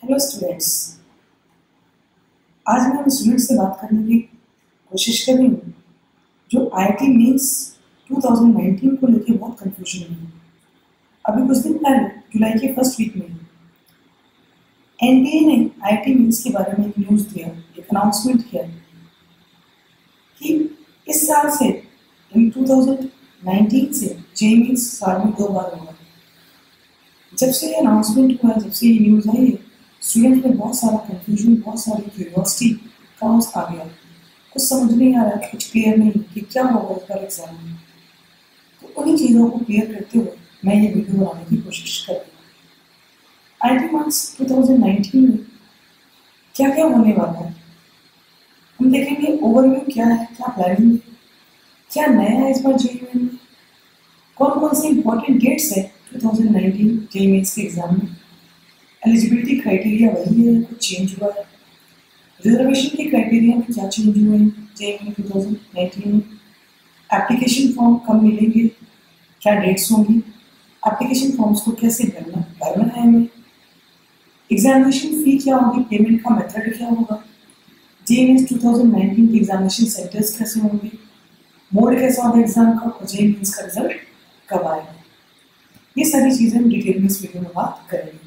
Hello students. आज मैं उन स्टूडेंट्स से बात करने की कोशिश कर रही हूँ जो आईआईटी मेंस 2019 को लेकर बहुत कंफ्यूजन में है। अभी कुछ दिन पहले जुलाई के फर्स्ट वीक में एनटीए ने आईआईटी मेंस के बारे में एक न्यूज़ दिया, एक अनाउंसमेंट किया कि इस साल से इन 2019 से जेईई मेंस साल में 2 बार होगा। जब से ये अनाउंसमेंट हुआ, जब से ये न्यूज़ आई है, स्टूडेंट में बहुत सारा कंफ्यूजन, बहुत सारी क्यूरियोसिटी, काउंस आ गया। कुछ समझ नहीं आ रहा, कुछ क्लियर नहीं कि क्या होगा इस बार एग्जाम में। तो उन्हीं चीज़ों को क्लियर करते हुए मैं ये वीडियो बनाने की कोशिश कर रही हूँ। आईआईटी मेंस 2019 में क्या क्या होने वाला है, हम देखेंगे। ओवरव्यू क्या है, क्या प्लानिंग है, क्या नया है इस बार जेईई मेन में, कौन कौन से इंपॉर्टेंट डेट्स है 2019 जेईई मेंस के एग्जाम में, एलिजिबिलिटी क्राइटेरिया वही है, कुछ चेंज हुआ है, रिजर्वेशन के क्राइटेरिया में क्या चेंज हुए हैं जेईई 2019 में, एप्लीकेशन फॉर्म कब मिलेंगे, क्या डेट्स होंगी, एप्लीकेशन फॉर्म्स को कैसे भरना है हमें, एग्जामिनेशन फी क्या होगी, पेमेंट का मेथड क्या होगा, जेईई 2019 के एग्जामिनेशन सेंटर्स कैसे होंगे, मोड कैसा होगा एग्जाम का, और जेईई मेंस का रिजल्ट कब आएगा। ये सारी चीज़ें हम डिटेल में इस वीडियो में बात करेंगे।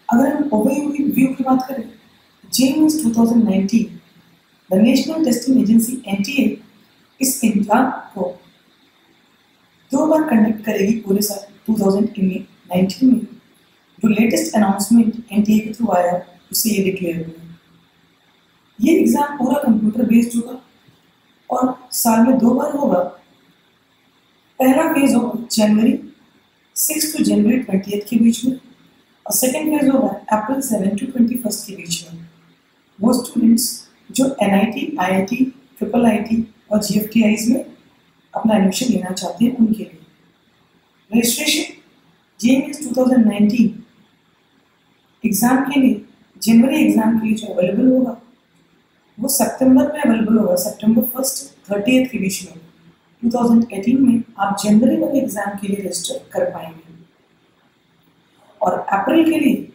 अगर हम ओवरव्यू की बात करें, JEE Mains 2019 the National Testing Agency NTA इस एग्जाम को 2 बार कंडक्ट करेगी पूरे साल 2019 में। जो लेटेस्ट अनाउंसमेंट एनटीए के थ्रू आया उससे ये डिक्लेयर हुआ। ये एग्जाम पूरा कंप्यूटर बेस्ड होगा और साल में 2 बार होगा। पहला फेज होगा जनवरी 6 to जनवरी 20 के बीच में, और सेकेंड फेज होगा अप्रैल 7 to 21 के बीच में। वो स्टूडेंट्स जो एनआईटी, आईआईटी, ट्रिपल आईटी और जीएफटीआईज में अपना एडमिशन लेना चाहते हैं उनके लिए रजिस्ट्रेशन जेईई मेंस 2019 एग्जाम के लिए, जनवरी एग्जाम के लिए जो अवेलेबल होगा वो सितंबर में अवेलेबल होगा। सितंबर 1 30 के बीच में 2018 में आप जनवरी वाले एग्जाम के लिए रजिस्टर कर पाएंगे, और अप्रैल के लिए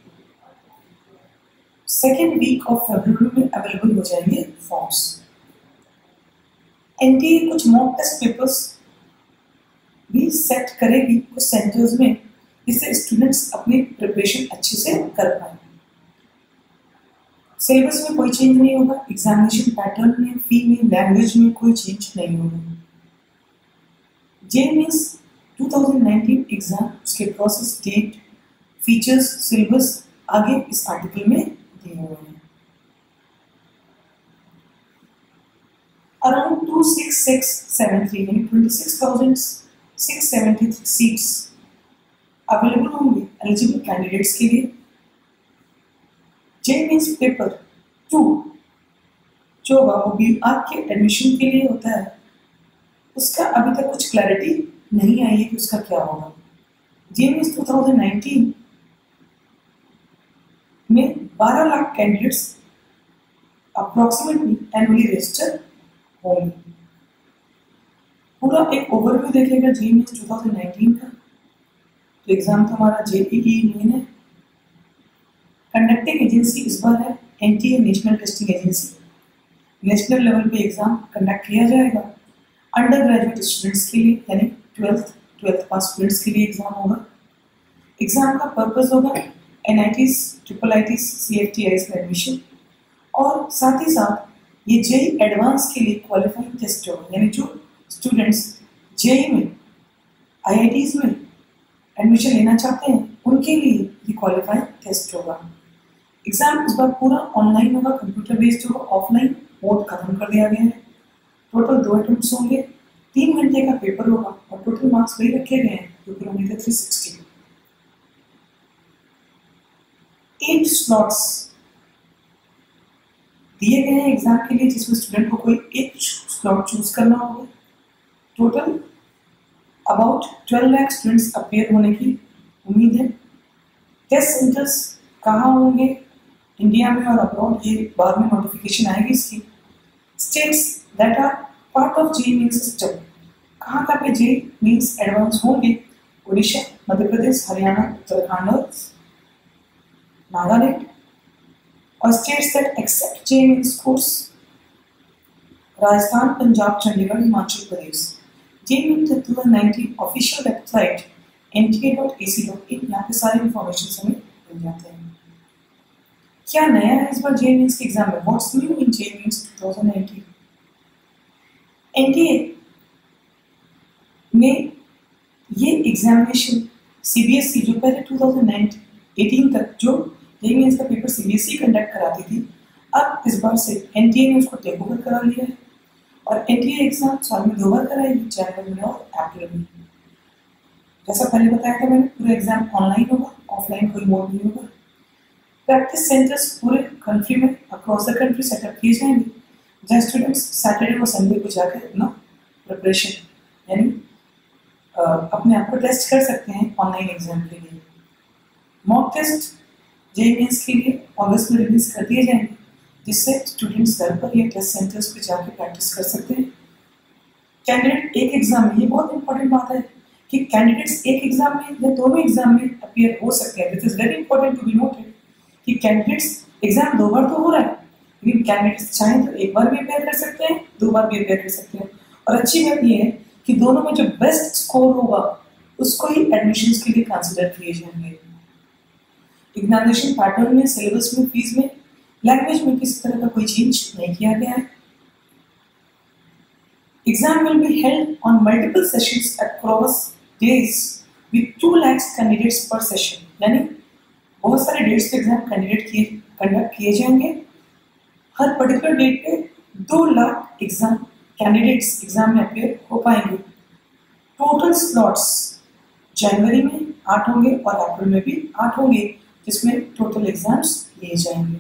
सेकेंड वीक ऑफ फरवरी में अवेलेबल हो जाएंगे फॉर्म्स। एनटीए कुछ मॉक टेस्ट पेपर्स भी सेट करेगी कुछ सेंटर्स में, इससे स्टूडेंट्स अपनी प्रिपरेशन अच्छे से कर पाए। सिलेबस में कोई चेंज नहीं होगा, एग्जामिनेशन पैटर्न में, फी में, लैंग्वेज में कोई चेंज नहीं होगा। जेईई मेंस 2019 एग्जाम, उसके प्रोसेस, डेट, फीचर्स, सिलेबस आगे इस आर्टिकल में दिए हुए हैं। अराउंड 26673 यानी 26,673 सीट्स अवेलेबल होंगे एलिजिबल कैंडिडेट्स के लिए। जेईई मेंस पेपर 2 जो होगा वो बीआर के एडमिशन के लिए होता है, उसका अभी तक कुछ क्लैरिटी नहीं आई है कि उसका क्या होगा। जेईई मेंस 2019 में 12 lakh candidates approximately annually register होंगे। पूरा एक ओवरव्यू देखेगा जेईई मेंस 2019 का। तो एग्जाम तो हमारा जेईई मेन है। कंडक्टिंग एजेंसी इस बार है NTA, national Testing agency. National level पे एग्जाम कंडक्ट किया जाएगा। अंडर ग्रेजुएट स्टूडेंट्स के लिए यानी 12th पास स्टूडेंट्स के लिए एग्जाम होगा। एग्जाम का पर्पस होगा एनआईटीज, ट्रिपल आईटीज, सीएफटीआईज का एडमिशन, और साथ ही साथ ये जेईई एडवांस के लिए क्वालिफाइंग टेस्ट होगा, यानी जो स्टूडेंट्स जेईई में, आईआईटीज में एडमिशन लेना चाहते हैं उनके लिए ये क्वालिफाइंग टेस्ट होगा। एग्जाम इस बार पूरा ऑनलाइन होगा, कंप्यूटर बेस्ड होगा, ऑफलाइन मोड खत्म कर दिया गया है। टोटल 2 अटेम्प्ट्स होंगे, 3 घंटे का पेपर होगा, और टोटल मार्क्स वही रखे गए हैं जो कि होंगे 360। 8 स्लॉट्स दिए गए हैं एग्जाम के लिए, जिसमें स्टूडेंट को कोई एक स्लॉट चूज करना होगा। Total about 12 lakh students appear होने की उम्मीद है। टेस्ट सेंटर्स कहाँ होंगे इंडिया में और अब्रॉड, ये बाद में नोटिफिकेशन आएगी इसकी। States that are part of JEE Mains system, कहाँ कहाँ पे जेईई मेंस एडवांस होंगे, उड़ीसा, मध्य प्रदेश, हरियाणा, उत्तराखंड और नागालैंड और states that accept JEE Mains course Rajasthan, Punjab, Chandigarh, Himachal Pradesh. JEE Mains 2019 official website nta.ac.in, यहाँ पे सारे इंफॉर्मेशन हमें मिल जाते हैं। क्या नया है इस बार JEE मेंस के एग्जाम में? What's new in JEE Mains 2019? NTA में ये एग्जामिनेशन CBSE जो पहले 2018 तक जो JEE मेंस का पेपर CBSE कंडक्ट कराती थी, अब इस बार से NTA ने उसको टेक ओवर करा लिया है और NTA एग्जाम साल में 2 बार कराएगी, जनवरी में और अप्रैल में। जैसा पहले बताया था मैंने, पूरा एग्जाम ऑनलाइन होगा, ऑफलाइन कोई मोड नहीं होगा। प्रैक्टिस सेंटर्स पूरे कंट्री में अक्रॉस द कंट्री सेटअप किए जाएंगे, जहाँ स्टूडेंट्स सैटरडे और संडे को जाकर अपना प्रिपरेशन यानी अपने आप को टेस्ट कर सकते हैं ऑनलाइन एग्जाम के लिए। मॉक टेस्ट JEE मेंस के लिए अगस्त में रिलीज कर दिए जाएंगे, जिससे स्टूडेंट्स घर पर या टेस्ट सेंटर्स पर जाकर प्रैक्टिस कर सकते हैं। कैंडिडेट एक एग्जाम में, ये बहुत इंपॉर्टेंट बात है कि कैंडिडेट्स एक एग्जाम में या दोनों एग्जाम में अपीयर हो सकते हैं। This is very important to be noted कि कैंडिडेट्स एग्जाम 2 बार तो हो रहा है, लेकिन कैंडिडेट्स चाहें तो एक बार भी अपेयर कर सकते हैं, 2 बार भी अपेयर कर सकते हैं। और अच्छी बात यह है कि दोनों में जो बेस्ट स्कोर होगा उसको ही एडमिशंस के लिए कंसिडर किए जाएंगे। एग्जामिनेशन पैटर्न में, सिलेबस में, फीस में, लैंग्वेज में किसी तरह का कोई चेंज नहीं किया गया है। Exam will be held on multiple sessions across days with 2 lakh candidates पर सेशन, यानी बहुत सारे डेट्स पे एग्जाम कंडक्ट किए जाएंगे। हर पर्टिकुलर डेट पे 2 लाख एग्जाम कैंडिडेट्स एग्जाम में अपेयर हो पाएंगे। टोटल स्लॉट्स जनवरी में 8 होंगे और अप्रैल में भी 8 होंगे, जिसमें टोटल एग्जाम्स लिए जाएंगे।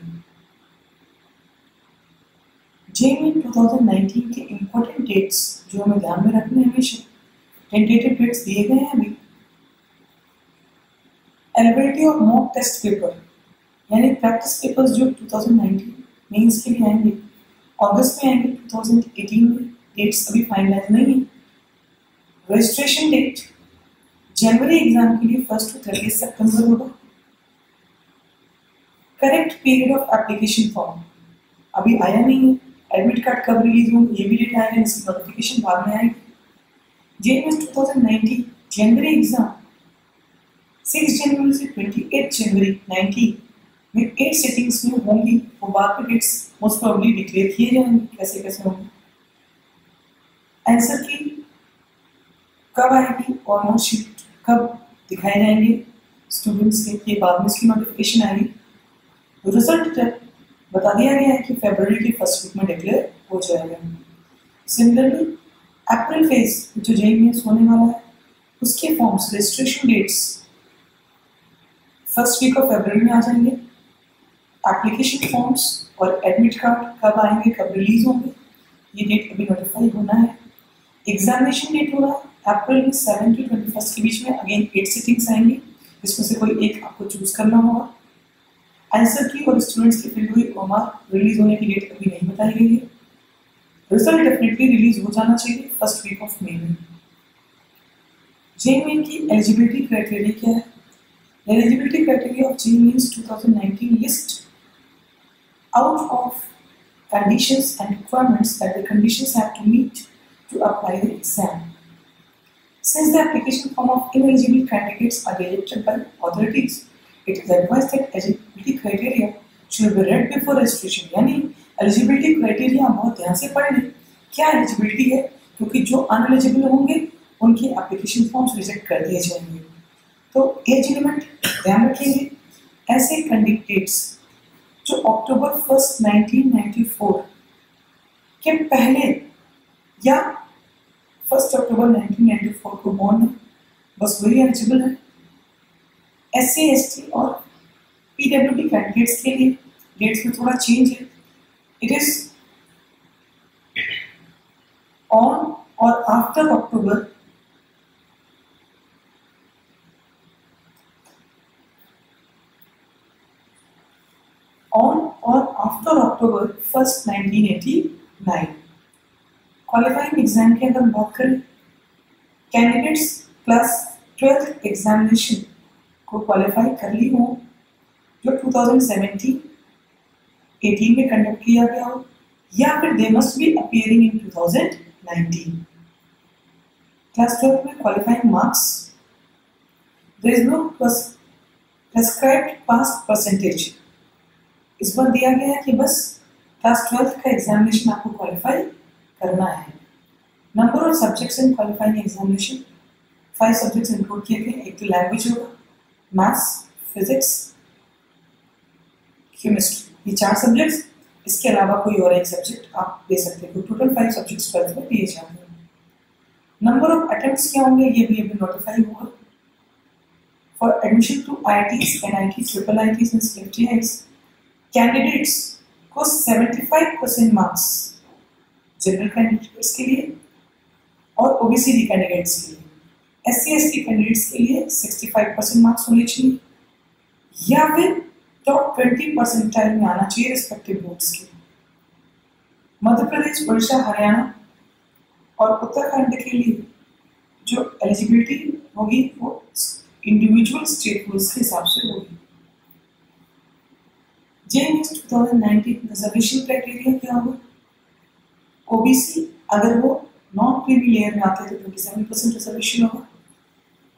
JEE मेंस 2019 के इम्पोर्टेंट डेट्स जो हमें ध्यान में रखने हमेशा, टेंटेटिव डेट्स दिए गए हैं अभी। Eligibility of mock test paper यानी प्रैक्टिस पेपर्स जो 2019 मेंस के लिए आएंगे, अगस्त में आएंगे 2018 में, डेट्स अभी फाइनलाइज नहीं है। रजिस्ट्रेशन डेट जनवरी एग्जाम के लिए 1 to 30 सितंबर होगा। Correct period of application form अभी आया नहीं है, एडमिट कार्ड कब रिलीज होंगे ये भी डेट आएगा, इसकी नोटिफिकेशन बाद में आएगी। JEE मेंस 2019 जनवरी एग्जाम 6 जनवरी से 28 जनवरी 19 में 8 सिटिंग्स में होंगी। वो बाद में डेट्स मोस्ट प्रोबेबली डिक्लेयर किए जाएंगे कैसे कैसे होंगे। आंसर की कब आएगी और मार्कशीट कब दिखाए जाएंगे स्टूडेंट्स के, बाद में इसकी नोटिफिकेशन आएगी। रिजल्ट बता दिया गया है कि फरवरी के फर्स्ट वीक में डिक्लेयर हो जाएगा। सिमिलरली अप्रैल फेज जो JEE मेंस होने वाला है, उसके forms registration dates first week of फरवरी में आ जाएंगे। एप्लीकेशन फॉर्म्स और एडमिट कार्ड कब आएंगे, कब रिलीज होंगे, ये डेट अभी नोटिफाई होना है। एग्जामिनेशन डेट होगा अप्रैल में 7 to 21 के बीच में, अगेन 8 सिटिंग्स आएंगी, जिसमें से कोई एक आपको चूज करना होगा। आंसर की और स्टूडेंट्स की फिल हुई OMR रिलीज होने की डेट अभी नहीं बताई गई है। रिजल्ट डेफिनेटली रिलीज हो जाना चाहिए फर्स्ट वीक ऑफ मई में। JEE मेन की एलिजिबिलिटी क्राइटेरिया क्या है? Eligibility criteria of JEE means 2019 list out of conditions and requirements that the conditions have to meet to apply the exam. Since the application form of ineligible candidates are rejected by authorities, it is advised that eligibility criteria should be read before registration. यानी eligibility criteria बहुत ध्यान से पढ़ लें क्या eligibility है, क्योंकि जो uneligible होंगे उनकी application forms reject कर दिए जाएंगे। तो एज लिमिट ध्यान रखेंगे। ऐसे कैंडिडेट्स जो अक्टूबर 1 1994 के पहले या 1 अक्टूबर 1994 को बॉर्न है, बस वही एलिजिबल है। SC ST और PWD कैंडिडेट्स के लिए डेट्स में थोड़ा चेंज है। इट इज ऑन और आफ्टर अक्टूबर और आफ्टर अक्टूबर 1 1989। क्वालिफाइंग एग्जाम की अगर बात करें, कैंडिडेट्स क्लास 12th एग्जामिनेशन को क्वालिफाई कर ली हो जो 2017 18 में कंडक्ट किया गया हो, या फिर they must be appearing in 2019। Class 12 में qualifying marks, there is no prescribed pass percentage. इस बार दिया गया है कि बस क्लास 12 का एग्जामिनेशन आपको क्वालिफाई करना है। Number of subjects in qualifying examination, 5 subjects include किए गए। एक तो लैंग्वेज होगा, मैथ्स, फिजिक्स, केमिस्ट्री, ये 4 सब्जेक्ट्स। इसके अलावा कोई और एक सब्जेक्ट आप दे सकते हो। टोटल 5 सब्जेक्ट्स 12 में दिए जाते हैं। नंबर ऑफ अटेम्प्ट्स क्या होंगे ये भी अभी नोटिफाई होगा। For admission to IITs, NITs, IIITs and CFTIs, candidates को 75% मार्क्स जनरल कैंडिडेट्स के लिए और ओबीसी कैंडिडेट्स के लिए, SC/ST कैंडिडेट्स के लिए 65% मार्क्स होने चाहिए, या फिर टॉप 20 परसेंटाइल में आना चाहिए रिस्पेक्टिव बोर्ड्स के। मध्य प्रदेश, उड़ीसा, हरियाणा और उत्तराखंड के लिए जो एलिजिबिलिटी होगी वो इंडिविजुअल स्टेट रूल्स के हिसाब से होगी। जेईई 2019 रिजर्वेशन क्राइटेरिया क्या होगा? ओबीसी अगर वो नॉन क्रीमी लेयर में आते हैं तो 27% रिजर्वेशन होगा,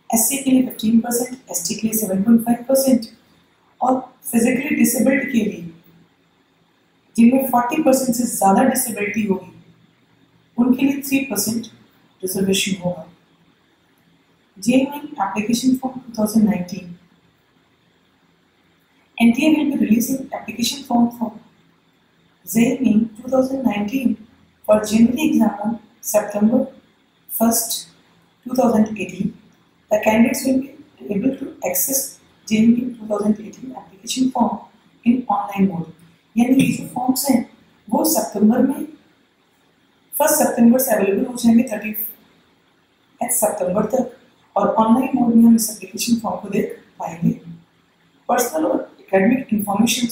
एससी के लिए 15%, एसटी के लिए 7.5% और फिजिकली डिसेबल्ड के लिए जिनमें 40% से ज़्यादा डिसेबिलिटी होगी उनके लिए 3% रिजर्वेशन होगा। JEE application form 2019, NTA will be releasing application form for JEE Main 2019 for general exam on September 1st, 2018. The candidates will be able to access JEE Main 2018 application form in online mode. यानी ये जो forms हैं वो सितंबर में 1 सितंबर से available हो जाएंगे 30 सितंबर तक, और ऑनलाइन मोड में हम इस एप्लीकेशन फॉर्म को देख पाएंगे। पर्सनल और एकेडमिक इंफॉर्मेशन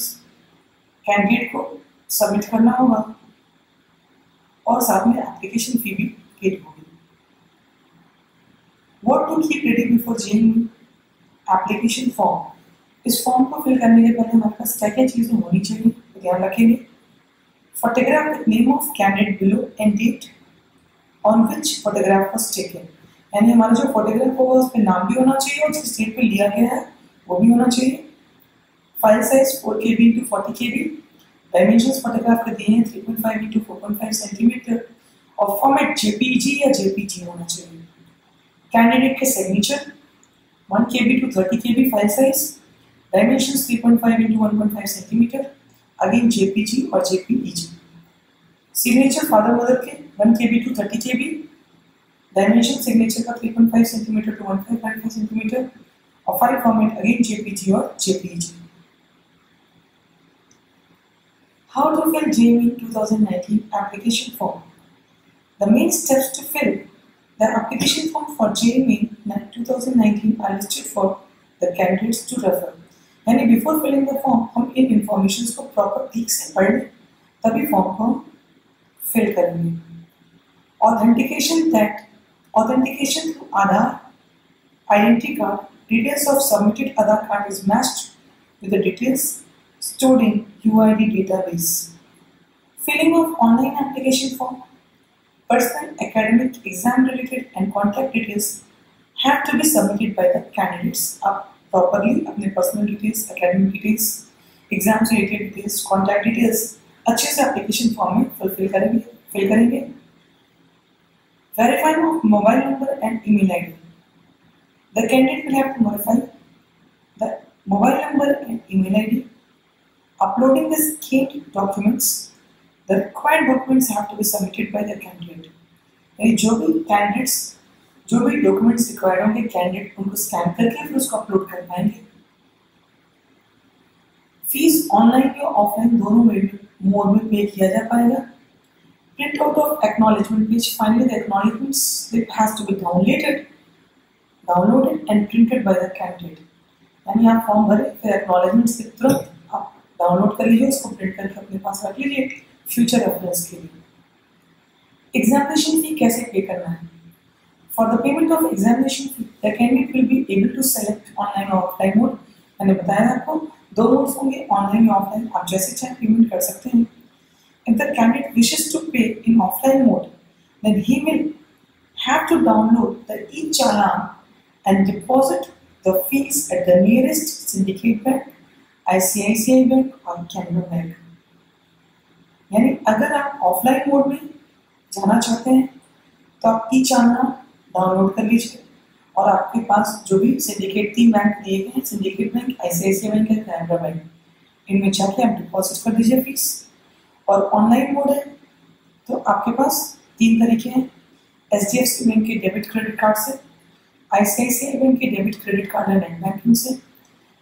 कैंडिडेट को सबमिट करना होगा और साथ में एप्लीकेशन फी भी पेड होगी। What to keep ready before JEE application form, इस फॉर्म को फिल करने के पहले हमारे पास क्या क्या चीज़ें होनी चाहिए ध्यान रखेंगे। Photograph with name of candidate below and date on which photograph was taken, यानी हमारा जो फोटोग्राफ होगा उस पर नाम भी होना चाहिए और जिस डेट पे लिया गया है वो भी होना चाहिए। File size 4KB into 40KB, dimensions photograph के दिए हैं 3.5 into 4.5 सेंटीमीटर और फॉर्मेट JPG या JPG होना चाहिए। कैंडिडेट के signature 1KB to 30KB file size, dimensions 3.5 into 1.5 centimetre, again JPG और JPEG। सिग्नेचर फादर मदर के 1KB to 30KB, dimension signature का 3.5 सेंटीमीटर to 1.5 सेंटीमीटर और फाइल फॉर्मेट अगेन JPG और JPEG। How to fill JEE 2019 application form? The main steps to fill the application form for JEE 2019 are listed for the candidates to refer. यानी before filling the form हम इन informations को proper ठीक से पढ़ लें तभी form को fill करेंगे। Authentication through Aadhaar, identity card, details of submitted Aadhaar card is matched with the details stored in UID database. Filling of online application form, personal, academic, exam related and contact details have to be submitted by the candidates up properly. अपने personal details, academic details, exam related details, contact details अच्छे से application form में fill करेंगे। Verifying of mobile number and email ID. The candidate will have to modify the mobile number and email ID. Uploading the scanned documents, the required documents have to be submitted by the candidate. यानी जो भी documents required होंगे candidate उनको scan करके फिर उसको upload कर पाएंगे। फीस ऑनलाइन या ऑफलाइन दोनों मोड में पे किया जा पाएगा। Print out of acknowledgement page. Finally, the acknowledgement slip has to be downloaded and printed by the candidate. यानी आप फॉर्म भरे फिर acknowledgement slip तुरंत आप डाउनलोड कर लीजिए, उसको प्रिंट करके अपने पास रख लीजिए फ्यूचर रेफरेंस के लिए। एग्जामिनेशन फी कैसे पे करना है? For the payment of examination fee the candidate will be able to select online और ऑफलाइन मोड। मैंने बताया आपको दो मोड्स होंगे, ऑनलाइन या ऑफलाइन, आप जैसे चाहे पेमेंट कर सकते हैं। If the candidate wishes to pay in offline mode, then he will have to download the e-challan and deposit the fees at the nearest syndicate bank, ICICI bank or Canara bank. यानी अगर आप offline mode में जाना चाहते हैं तो आप e-challan download कर लीजिए और आपके पास जो भी सिंडिकेट 3 बैंक दिए गए हैं, सिंडिकेट बैंक, ICICI बैंक या कैनरा बैंक, इनमें जाके आप डिपॉजिट कर दीजिए फीस। और ऑनलाइन मोड है तो आपके पास 3 तरीके हैं, HDFC बैंक के डेबिट क्रेडिट कार्ड से, ICICI बैंक के डेबिट क्रेडिट कार्ड या नेट बैंकिंग से,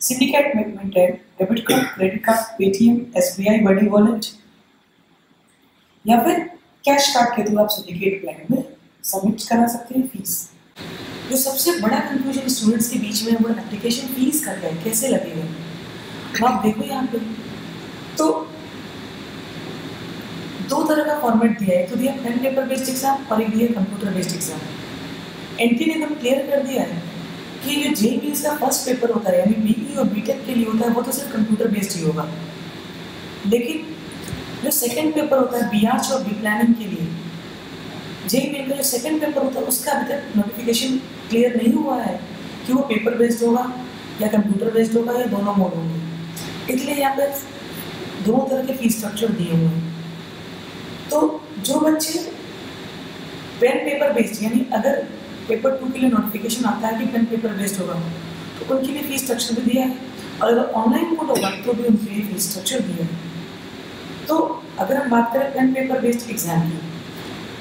सिंडिकेट बैंक में debit card, credit card, Paytm, SBI बड़ी वॉलेट, या फिर कैश कार्ड के थ्रू आप सिंडिकेट बैंक में सबमिट करा सकते हैं फीस। जो सबसे बड़ा कंफ्यूजन स्टूडेंट्स के बीच में है वो एप्लीकेशन फीस का है, कैसे लगेगा। तो आप देखो यहाँ पे तो 2 तरह का फॉर्मेट दिया है, तो दिया पेन पेपर बेस्ड एग्जाम और एक दिया कंप्यूटर बेस्ड एग्जाम। एनटी ने एकदम क्लियर कर दिया है कि ये जेईई का फर्स्ट पेपर होता है, यानी बीई और बीटेक के लिए होता है, वो तो सिर्फ कंप्यूटर बेस्ड ही होगा। लेकिन जो सेकंड पेपर होता है बीआरच और बी प्लानिंग के लिए, जेईई का जो सेकंड पेपर होता है उसका अभी तक नोटिफिकेशन क्लियर नहीं हुआ है कि वो पेपर बेस्ड होगा या कंप्यूटर बेस्ड होगा या दोनों मोड होंगे। इसलिए यहाँ पर दोनों तरह के फीस स्ट्रक्चर दिए हुए हैं। तो जो बच्चे पेन पेपर बेस्ड, यानी अगर पेपर 2 के लिए नोटिफिकेशन आता है कि पेन पेपर बेस्ड होगा तो उनके लिए फीस स्ट्रक्चर भी दिया है, और अगर ऑनलाइन मोड होगा तो भी उनके लिए फीस स्ट्रक्चर दिया है। तो अगर हम बात करें पेन पेपर बेस्ड एग्जाम की,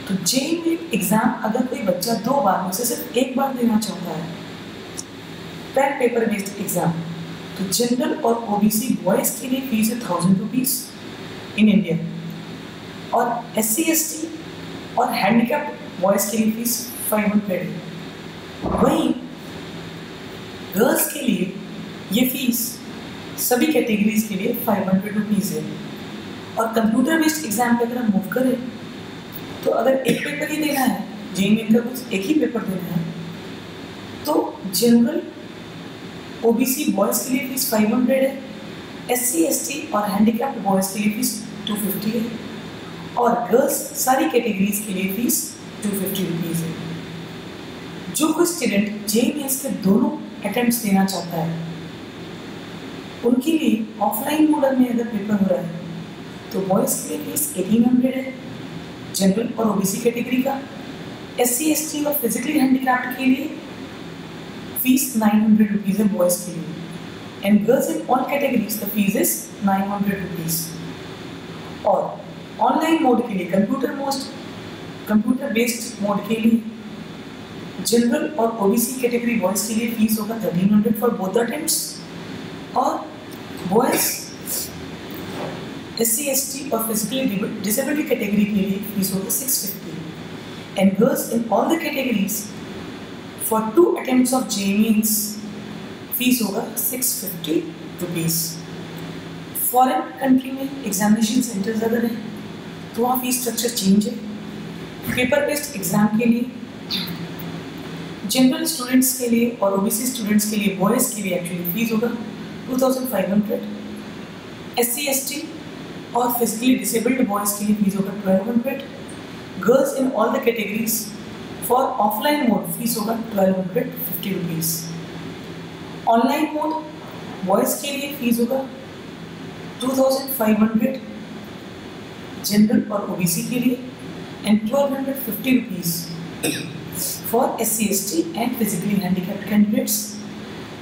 तो जेईई एग्जाम अगर कोई बच्चा 2 बार में से सिर्फ 1 बार देना चाहता है पेन पेपर बेस्ड एग्जाम, तो जनरल और ओबीसी बॉयज के लिए फीस है 1000 रुपीज इन इंडिया, और SC/ST और हैंडीकैप्ड बॉयज के लिए फीस 500 है। वहीं गर्ल्स के लिए ये फीस सभी कैटेगरीज के लिए 500 रुपीज़ है। और कंप्यूटर बेस्ड एग्जाम पे अगर हम मूव करें तो अगर एक पेपर ही देना है, जेईई का कुछ एक ही पेपर देना है, तो जनरल ओबीसी बॉयज के लिए फीस 500 है, SC/ST और हैंडीकैप्ड बॉयज के लिए फीस 250 है, और गर्ल्स सारी कैटेगरीज के लिए फीस 250 रुपीज़ है। जो कोई स्टूडेंट जेईई के दोनों अटेम्प्ट्स देना चाहता है उनके लिए ऑफलाइन मोड में अगर पेपर हो रहा है तो बॉयज़ के लिए फीस 1800 है जनरल और ओबीसी कैटेगरी का, SC/ST और फिजिकली हैंडीकैप्ड के लिए फीस 900 रुपीज़ है बॉयज़ के लिए, and girls in all categories the fees is 900 rupees. और ऑनलाइन मोड के लिए कंप्यूटर बेस्ड मोड के लिए जनरल और ओबीसी कैटेगरी बॉयज़ के लिए फीस होगा 1300 फॉर बोथ द अटेम्प्ट्स, और बॉयज़ SC/ST और फिजिकली डिसेबिलिटी कैटेगरी के लिए फीस होगा 650, and girls in all the categories for 2 attempts of JEE fees होगा 650 रुपीज़। फॉरेन कंट्री में एग्जामिनेशन सेंटर्स अगर हैं तो वहाँ फीस स्ट्रक्चर चेंज है। पेपर बेस्ड एग्जाम के लिए जनरल स्टूडेंट्स के लिए और ओबीसी स्टूडेंट्स के लिए बॉयज़ के लिए एक्चुअली फीस होगा 2500, SC/ST और फिजिकली डिसेबल्ड बॉयज़ के लिए फीस होगा 1200, girls in all the categories for offline mode fees होगा 1250 रुपीज़। ऑनलाइन मोड बॉयज़ के लिए फीस होगा 2500 जनरल और ओबीसी के लिए, and 1250 rupees for SC/ST and physically handicapped candidates.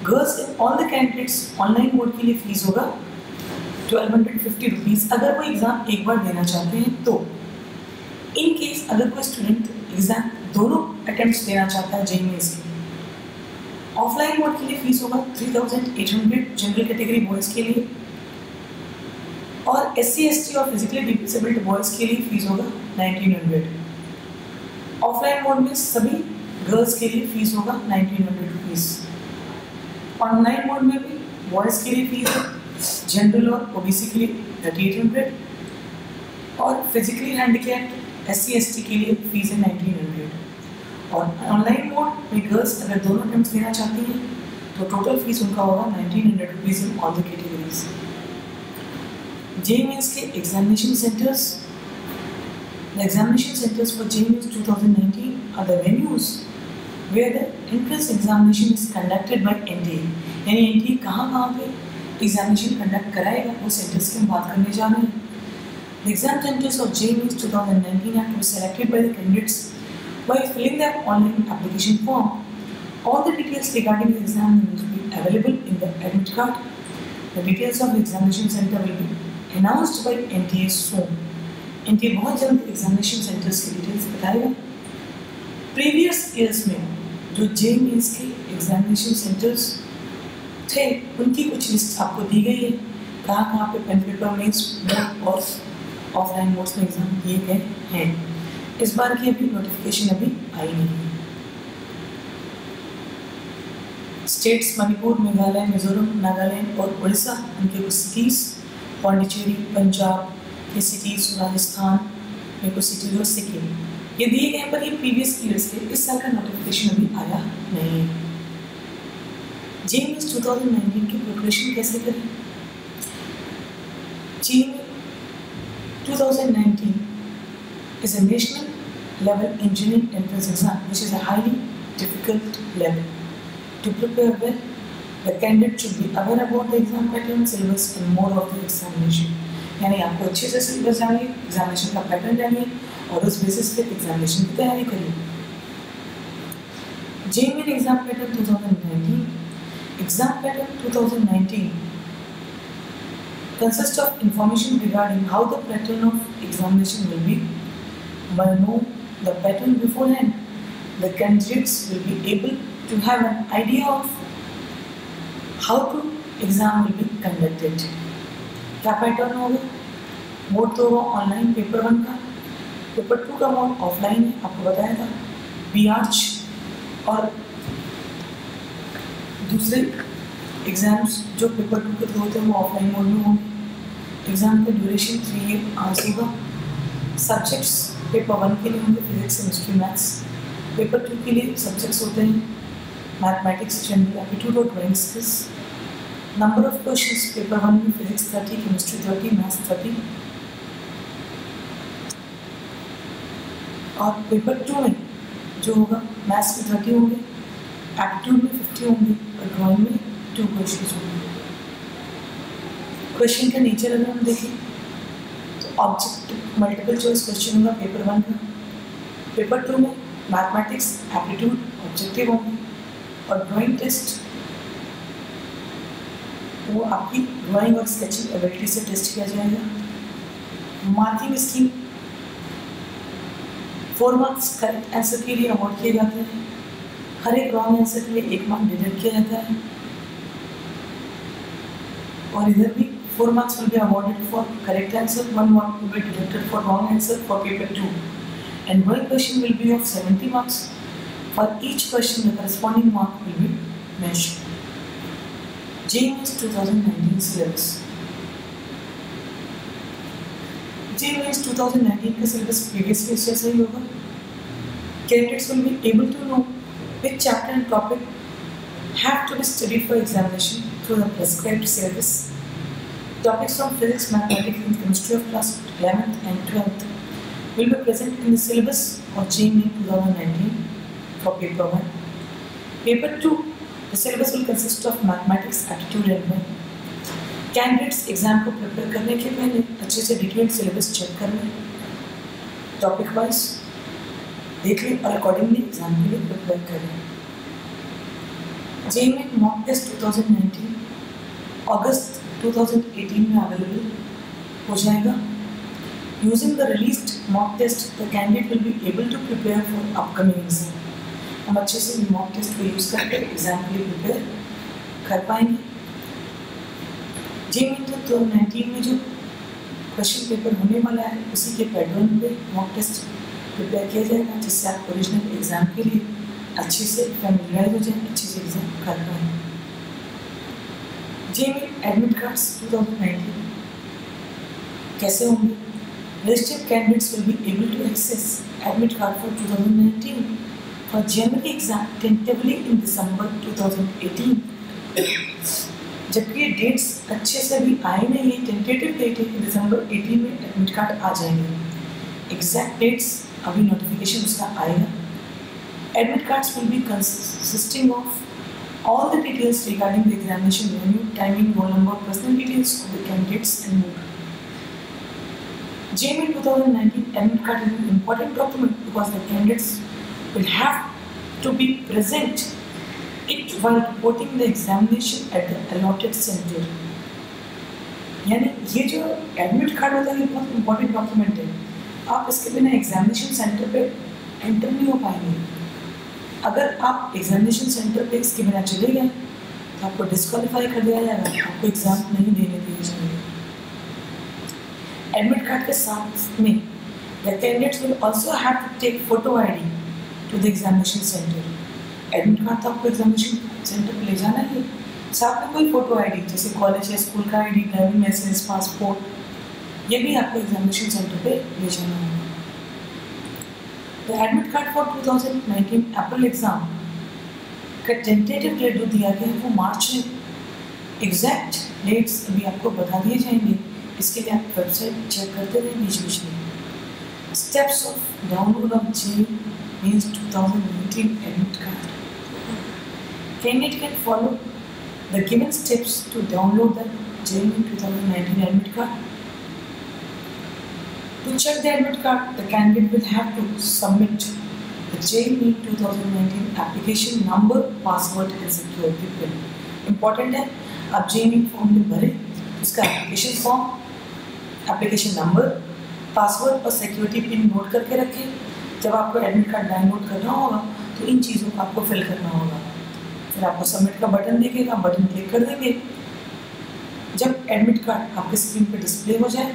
Girls in all the candidates online mode के लिए fees होगा 1250 रुपीज़ अगर वो एग्ज़ाम एक बार देना चाहते हैं। तो इन केस अगर कोई स्टूडेंट एग्ज़ाम दोनों अटेम्प्ट्स देना चाहता है जेईई से, ऑफलाइन मोड के लिए फीस होगा 3800 जनरल कैटेगरी बॉयज़ के लिए, और SC/ST और फिजिकली डिसेबल्ड बॉयज़ के लिए फीस होगा 1900। ऑफलाइन मोड में सभी गर्ल्स के लिए फीस होगा 1900 रुपीज़। ऑनलाइन मोड में भी बॉयज़ के लिए फीस है जनरल और ओबीसी के लिए 3800, और फिजिकली हैंडीकैप्ड SC/ST के लिए फीस है 1900। और ऑनलाइन मोड में गर्ल्स अगर दोनों अटेम्प्ट्स देना चाहती हैं तो टोटल फीस उनका होगा 1900 rupees in all the categories. JEE Mains के examination centers. The examination centers for JEE Mains 2019 are the venues where the entrance examination is conducted by NTA. यानी NTA कहाँ पे examination conduct कराएगा, वो centers की हम बात करने जा रहे हैं. The exam centers of JEE Mains 2019 Act were selected by the candidates by filling their online application form. All the details regarding the exam will be available in the admit card. The details of the examination center will be announced by NTA soon. NTA बहुत जल्द examination centers की details बताएगा. Previous years में जो JEE Mains के examination centers थे, उनकी कुछ लिस्ट आपको दी गई है. कहाँ पे पेन पेपर मेंस मोड और ऑफलाइन मोड्स में एग्जाम दिए गए हैं. इस बार की अभी नोटिफिकेशन अभी आई नहीं है. स्टेट्स मणिपुर, मेघालय, मिजोरम, नागालैंड और उड़ीसा, उनके कुछ सिटीज़, पौंडीचेरी, पंजाब के सिटीज़, राजस्थान में कुछ सिटीज़ और सिक्किम, ये दिए गए हैं. पर ये प्रीवियस ईयर्स के, इस साल का नोटिफिकेशन अभी आया नहीं है. JEE Mains 2019 की प्रिपरेशन कैसे करें? JEE 2019 is a national level engineering entrance exam which is a highly difficult level. To prepare well, the candidate should be aware about the exam pattern, syllabus and mode of the examination. यानी आपको अच्छे से syllabus जानिए, examination का pattern जानिए और उस basis पे एग्जामिनेशन की तैयारी करिए. JEE Main exam pattern 2019. Exam pattern 2019 consists of information regarding how the pattern of examination will be. By knowing the pattern beforehand, the candidates will be able to have an idea of how to exam will be conducted. क्या pattern होगा? Mode तो होगा online paper 1 का, paper 2 का mode offline है, आपको बताया था. BArch और दूसरे एग्जाम्स जो पेपर 2 के थ्रू होते हैं वो ऑफलाइन मोड में होंगे. एग्जाम का ड्यूरेशन 3 आवर्स होगा. सब्जेक्ट्स पेपर 1 के लिए होंगे फिजिक्स, केमिस्ट्री, मैथ्स. पेपर 2 के लिए सब्जेक्ट्स होते हैं मैथमेटिक्स, जनरल एप्टीट्यूड और drawing skills. Number of questions paper 1 में फिजिक्स 30, केमिस्ट्री 30, मैथ्स 30 और पेपर 2 में जो होगा मैथ्स में 30 होंगे, एप्टीट्यूड में 50 होंगे और ड्राइंग में 2 क्वेश्चंस होंगे. क्वेश्चन का नेचर अगर हम देखें तो ऑब्जेक्टिव मल्टीपल चॉइस क्वेश्चन होगा पेपर 1 का. पेपर 2 में मैथमेटिक्स, एप्टीट्यूड, ऑब्जेक्टिव होंगे और ड्राइंग टेस्ट वो आपकी ड्राइंग और स्केचिंग एबिलिटी से टेस्ट किया जाएगा. Marking scheme 4 marks correct answer के लिए अवॉर्ड किए जाते हैं. हर एक रॉन्ग आंसर के लिए 1 मार्क डिडक्ट किया जाता है. और इधर भी 4 marks will be awarded for correct answer, 1 mark will be deducted for wrong answer for paper 2. And one question will be of 70 marks. For each question, the corresponding mark will be mentioned. JEE Mains 2019 syllabus. JEE Mains 2019 का syllabus previous year जैसा ही होगा. Candidates will be able to know which chapter and topic have to be studied for examination through the prescribed syllabus. Topics from physics, mathematics and chemistry of class 11th and 12th will be present in the syllabus of JEE Main 2019 for paper 1. Paper 2, the syllabus will consist of mathematics, aptitude and math. Candidates exam को prepare करने के पहले अच्छे से detailed syllabus check कर लें, topic wise देख लें और accordingly exam के लिए prepare करें. JEE Main mock test 2019 अगस्त 2018 में अवेलेबल हो जाएगा. Using the released mock test, the candidate will be able to prepare for upcoming exam. हम अच्छे से mock test को यूज़ करके एग्जाम के लिए प्रिपेयर कर पाएंगे. JEE Main 2019 में जो क्वेश्चन पेपर होने वाला है उसी के पैटर्न पे मॉक टेस्ट प्रिपेयर किया जाएगा, जिससे आप ओरिजिनल एग्जाम के लिए अच्छे से फैमिलियराइज हो जाए, अच्छे से एग्जाम कर पाएँ. JEE Main एडमिट कार्ड्स 2019 कैसे होंगे? Registered candidates will be able to access admit card for 2019 for January exam tentatively in December 2018. जबकि ये डेट्स अच्छे से अभी आए नहीं है, टेंटेटिव डेट है कि दिसंबर 18 में एडमिट कार्ड आ जाएंगे। एग्जैक्ट डेट्स अभी नोटिफिकेशन उसका आएगा। Admit cards will be consisting of all the details regarding the examination venue, timing, roll number, personal details of the candidates and more. JMIN 2019 admit card is an important document because the candidates will have to be present it while reporting the examination at the allotted center. यानी ये जो admit card होता है ये बहुत important document है। आप इसके बिना एग्जामिनेशन सेंटर पे एंटर नहीं हो पाएंगे। अगर आप एग्जामिनेशन सेंटर पे इसके बिना चले गए तो आपको डिस्क्वालीफाई कर दिया जाएगा, आपको एग्जाम नहीं देने दिए जाएंगे। एडमिट कार्ड के साथ में the candidates will also have to take photo ID to the examination centre. Admit card तो आपको एग्जामिनेशन सेंटर पे ले जाना ही है, साथ में कोई फोटो आईडी जैसे कॉलेज या स्कूल का आईडी, ड्राइविंग लाइसेंस, पासपोर्ट, ये भी आपको एग्जामिनेशन सेंटर पे ले जाना होगा। The admit card for 2019 April exam का टेंटेटिव डेट जो दिया गया है वो मार्च में। एग्जैक्ट डेट्स अभी आपको बता दिए जाएंगे, इसके लिए आप वेबसाइट चेक करते रहें बीच बीच में। Steps of download of JEE 2019 admit card. Candidate can follow the given steps to download the JEE 2019 admit card. To check the admit card, the candidate will have to submit the JEE 2019 application number, password and security pin. Important है, आप JEE form में भरें, उसका application form, application number, password और security pin note करके रखें। जब आपको एडमिट कार्ड डाउनलोड करना होगा तो इन चीज़ों को आपको फिल करना होगा। फिर आपको सबमिट का बटन दिखेगा, बटन क्लिक कर देंगे। जब एडमिट कार्ड आपके स्क्रीन पर डिस्प्ले हो जाए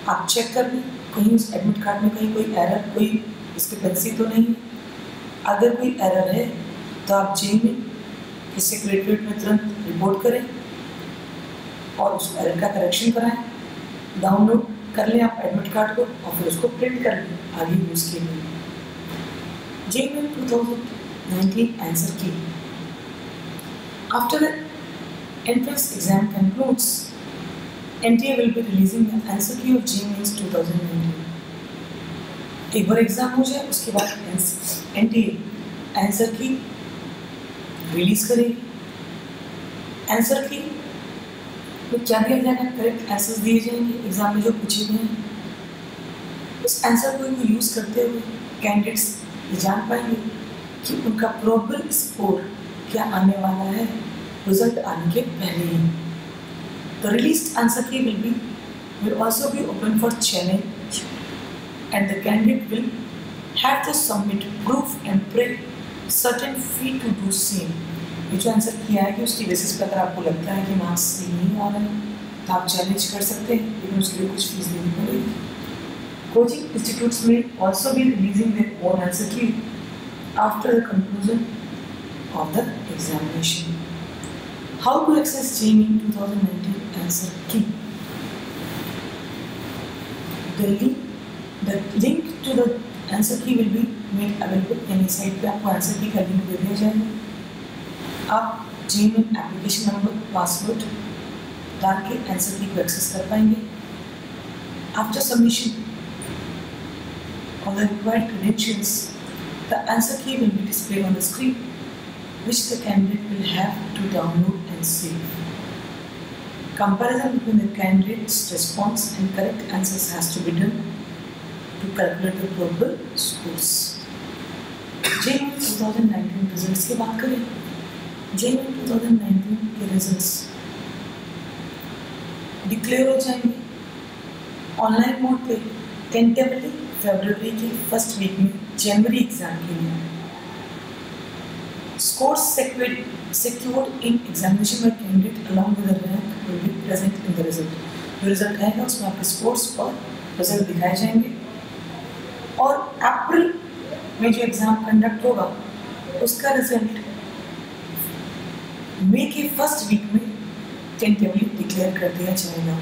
आप चेक कर लें कहीं उस एडमिट कार्ड में कहीं कोई एरर, कोई डिस्क्रिपेंसी तो नहीं है। अगर कोई एरर है तो आप JEE के सेक्रेटरीट में तुरंत रिपोर्ट करें और उस एरर का करेक्शन कराएं। डाउनलोड कर लें आप एडमिट कार्ड को और फिर उसको प्रिंट कर लें आगे यूज़ के लिए। JEE 2019 आंसर की। After the entrance exam concludes, NTA will be releasing the answer key of JEE 2019. एक बार एग्जाम हो जाए उसके बाद NTA आंसर की रिलीज करेगी। आंसर की में क्या दिया जाएगा? करेक्ट आंसर्स दिए जाएंगे एग्जाम में जो पूछे गए हैं। उस आंसर को यूज़ करते हुए कैंडिडेट्स ये जान पाएंगे कि उनका प्रोबेबल स्कोर क्या आने वाला है रिजल्ट आने के पहले ही। The released answer key will also be open for challenge, and the candidate will have to submit proof and pay certain fee to do same. ये जो आंसर किया है कि उसकी बेसिस पर अगर आपको लगता है कि मार्क्स सही नहीं आ रहे हैं तो आप चैलेंज कर सकते हैं, लेकिन उसके लिए कुछ फीस देनी पड़ेगी। कोचिंग इंस्टीट्यूट्स में also be releasing their own answer key after the conclusion of the examination. How to access JEE 2019 answer key? The link to the answer key will be made available any site पे आपको answer की का link दे दिया जाएगा। आप JEE application number, password डाल के answer की को एक्सेस कर पाएंगे। After submission of the required credentials, the answer key will be displayed on the screen, which the candidate will have to download and save. Comparison between the candidate's response and correct answers has to be done to calculate the probable scores. JEE 2019 results की बात करें, JEE 2019 के results declare हो जाएंगे online mode पे tentatively फरवरी के first week में जनवरी exam के लिए। Scores secured in examination by candidate along with the rank will be present in the result. जो रिजल्ट आएगा उसमें आपके स्कोर्स और रिजल्ट दिखाए जाएंगे। और अप्रैल में जो एग्जाम कंडक्ट होगा उसका रिजल्ट मई के फर्स्ट वीक में टेंटेटिवली डिक्लेयर कर दिया जाएगा।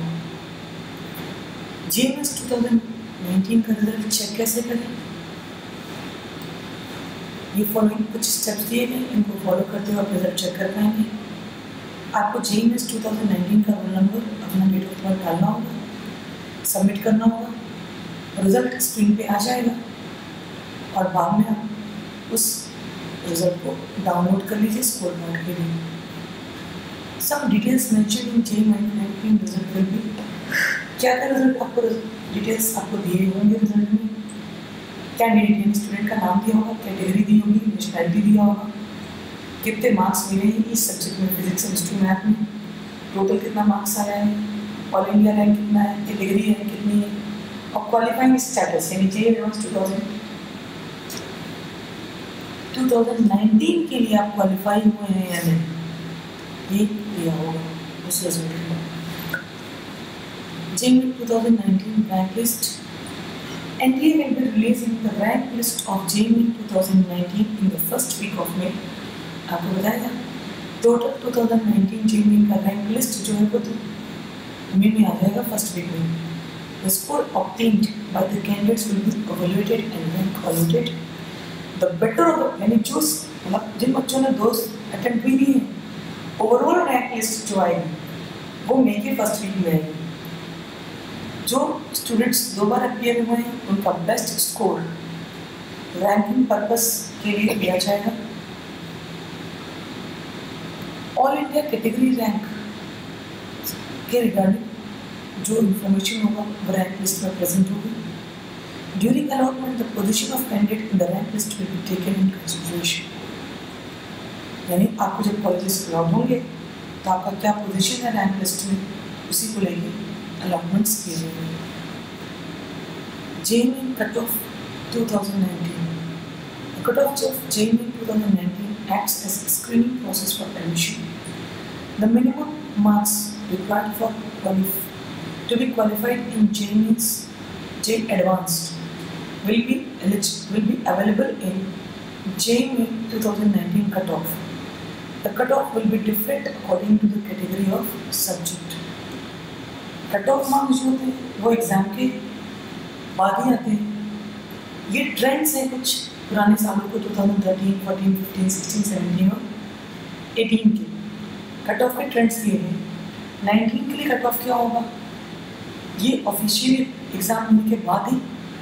JEE 2019 का रिजल्ट चेक कैसे करें? ये फॉलोइंग कुछ स्टेप्स दिए गए, इनको फॉलो करते हुए आप रिजल्ट चेक कर पाएंगे। आपको JEE 2019 का रोल नंबर, अपना डेट ऑफ बर्थ डालना होगा, सबमिट करना होगा, रिजल्ट स्क्रीन पे आ जाएगा और बाद में आप उस रिजल्ट को डाउनलोड कर लीजिए स्कोर कार्ड के लिए। सब details mention in JEE 19 result will be, क्या क्या रिजल्ट आपको डिटेल्स आपको दिए होंगे रिजल्ट में, कैंडिडेट यानी स्टूडेंट का नाम दिया होगा, कैटेगरी दी होगी, नेशनैलिटी दिया होगा, कितने मार्क्स मिले हैं इस सब्जेक्ट में, फिजिक्स केमिस्ट्री मैथ में, टोटल कितना मार्क्स आया है, ऑल इंडिया रैंक कितना है, कैटेगरी है कितनी है, और क्वालिफाइंग स्टेटस यानी JEE 2019 के लिए आप क्वालिफाई हुए हैं या नहीं, ये दिया होगा उस रिजल्ट में। JEE 2019 rank list. NTA will be releasing the rank list of JEE 2019 in the first week of May. आपको बताया टोटल 2019 JEE का रैंक लिस्ट जो है वो तो मई में आ जाएगा फर्स्ट वीक में। The score obtained by the candidates will be evaluated and rank allotted. The better of the यानी जो मतलब जिन बच्चों ने 2 अटेम्प्ट भी दिए हैं, ओवरऑल रैंक लिस्ट जो आएगी वो मई के फर्स्ट वीक में आएगी। जो स्टूडेंट्स 2 बार अपीयर हुए हैं उनका बेस्ट स्कोर रैंकिंग पर्पस के लिए दिया जाएगा। ऑल इंडिया कैटेगरी रैंक के रिगार्डिंग जो इंफॉर्मेशन होगा वो रैंक लिस्ट में प्रेजेंट होगी। During allotment the position of candidate in the rank list will be taken in consideration, यानी आपको जब कॉलेजेस अलॉट होंगे तो आपका क्या पोजीशन है रैंक लिस्ट में, उसी को लेके अलॉटमेंट्स किए जाएंगे। JEE cut off 2019. The cut-off of JEE 2019 acts as a screening process for admission. The minimum marks required for to be qualified in JEE Advanced will be available in JEE 2019 cut-off. The cut-off will be different according to the category of subject. Cut-off marks जो होते हैं वो exam के बाद ही आते हैं। ये trends हैं कुछ पुराने सालों को 2013, 14, 15, 16, 17 और 18 के कट-ऑफ के ट्रेंड्स दिए हैं। 19 के लिए कट-ऑफ क्या होगा ये ऑफिशियली एग्ज़ाम होने के बाद ही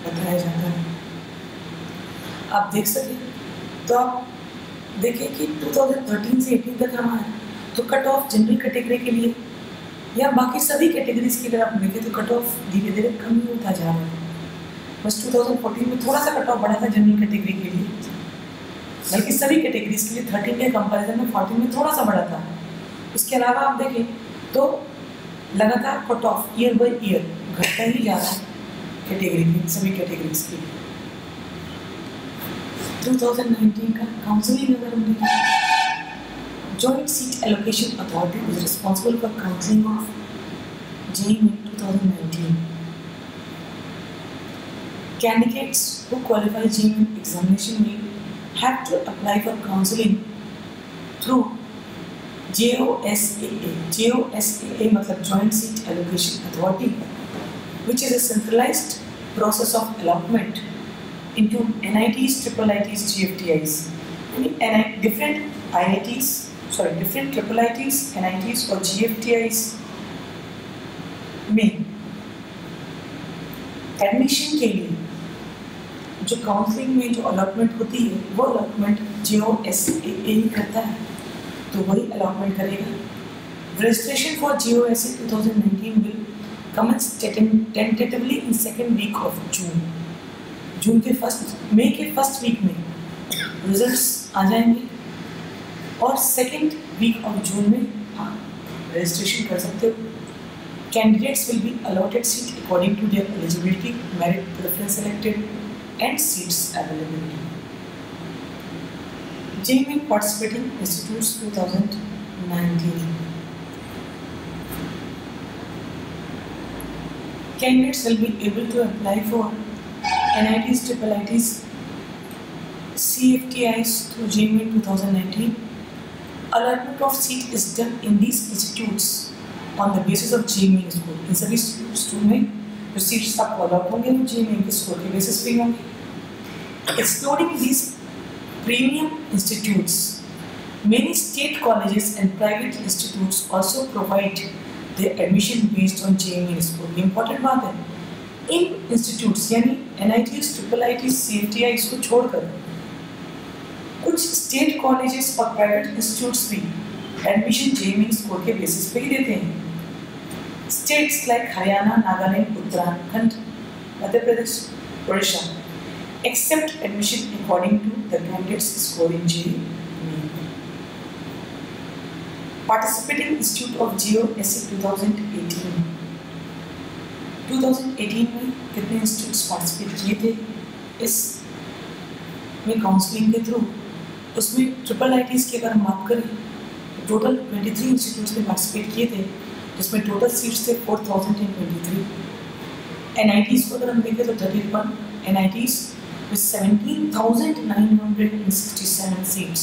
बताया जाता है। आप देख सकें तो आप देखें कि 2013 से 18 तक हमारा तो कट-ऑफ जनरल कैटेगरी के लिए या बाकी सभी कैटेगरीज की अगर आप देखें तो कट ऑफ धीरे धीरे कम ही होता जा रहा है। बस 2014 में थोड़ा सा कट ऑफ बढ़ा था जनरल कैटेगरी के लिए, बल्कि सभी कैटेगरीज के लिए 13 के कंपैरिजन में 14 में थोड़ा सा बढ़ा था। इसके अलावा आप देखें तो लगातार cut off year by year घटता ही जा रहा है कैटेगरी के सभी कैटेगरीज के लिए। 2019 का काउंसलिंग अगर हम देखें, Joint Seat Allocation Authority is responsible for counseling of JEE 2019. Candidates who qualify JEE examination will have to apply for counseling through JOSAA. JOSAA मतलब Joint Seat Allocation Authority, which is a centralized process of allotment into NITs, IIITs, GFTIs. Different IITs, NITs और GFTIs में admission के लिए जो counselling में जो allotment होती है वो अलॉटमेंट JOSAA ही करता है, तो वही अलॉटमेंट करेगा। Registration for JOSAA 2019 will commence tentatively in second week of मई के फर्स्ट वीक में रिजल्ट्स आ जाएंगे और सेकेंड वीक ऑफ जून में आप रजिस्ट्रेशन कर सकते हो। Candidates will be allotted seat according to their eligibility, merit, preference selected and seats availability. JEE participating institutes 2019. Candidates will be able to apply for NITs, IIITs, CFTIs through JEE 2019. Allotment of seat is done in these institutes on the basis of JEE score. इन सभी institutes में जो seats आपको allot होंगे वो JEE के score के basis पे होंगे। Excluding these premium institutes, Many state colleges and private institutes also provide their admission based on JEE score. Important बात है, इन institutes यानी NITs, IIITs, CFTIs को छोड़कर कुछ state colleges और private institutes भी admission JEE score के basis पे ही देते हैं. States like Haryana, Nagaland, Uttarakhand, Madhya Pradesh, Odisha accept admission according to the candidate's score in JEE. Participating Institute of GeoSE 2018. 2018 में कितने इंस्टीट्यूट्स पार्टिसिपेट किए थे इस में काउंसलिंग के थ्रू? उसमें IIITs की अगर हम बात करें तो टोटल 23 इंस्टीट्यूट्स में पार्टिसिपेट किए थे, जिसमें टोटल सीट्स थे 4023. NITs को अगर हम देखें तो 31 NITs with 17,967 seats.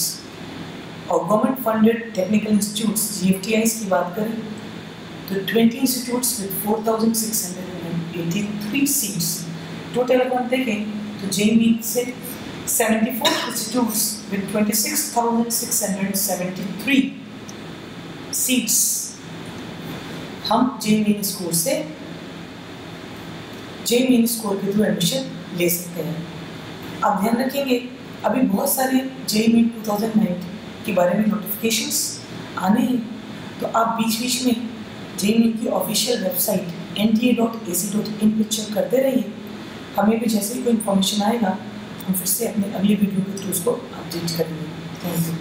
और government funded technical institutes GFTIs की बात करें तो 20 इंस्टीट्यूट्स विद 4,683 सीट्स. टोटल अगर हम देखें तो JEE से 74 इंस्टीट्यूट्स विद 26,673 सीट्स हम JEE स्कोर के थ्रू एडमिशन ले सकते हैं. आप ध्यान रखेंगे अभी बहुत सारे JEE 2019 के बारे में नोटिफिकेशंस आने हैं, तो आप बीच बीच में JEE की ऑफिशियल वेबसाइट nta.ac.in पे चेक करते रहिए. हमें भी जैसे ही कोई इन्फॉर्मेशन आएगा हम फिर से अपने अगली वीडियो के थ्रू उसको अपडेट करेंगे. Thank you.